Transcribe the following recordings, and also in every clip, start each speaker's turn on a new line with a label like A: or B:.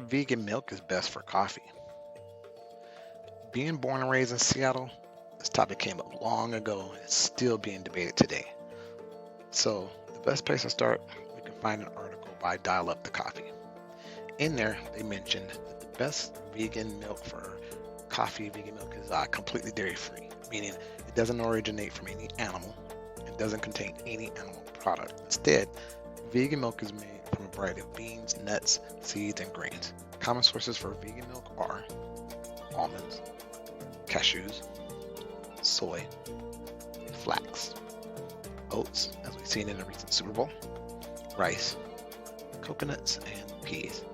A: vegan milk is best for coffee? Being born and raised in Seattle, this topic came up long ago and it's still being debated today. So, the best place to start, we can find an article by Dial Up the Coffee. In there, they mentioned that the best vegan milk for coffee, vegan milk is completely dairy free, meaning it doesn't originate from any animal, it doesn't contain any animal product. Instead, vegan milk is made from a variety of beans, nuts, seeds, and grains. Common sources for vegan milk are almonds, cashews, soy, flax, oats, as we've seen in the recent Super Bowl, rice, coconuts, and peas.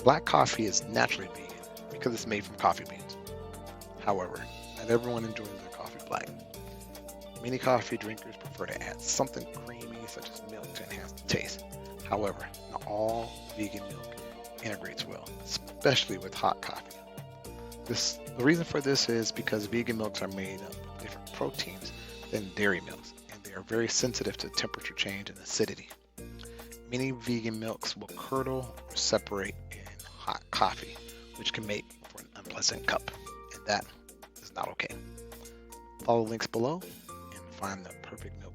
A: Black coffee is naturally vegan because it's made from coffee beans. However, not everyone enjoys their coffee black. Many coffee drinkers prefer to add something creamy such as milk to enhance the taste. However, not all vegan milk integrates well, especially with hot coffee. The reason for this is because vegan milks are made up of different proteins than dairy milks, and they are very sensitive to temperature change and acidity. Many vegan milks will curdle or separate in hot coffee, which can make for an unpleasant cup, and that is not okay. Follow links below and find the perfect milk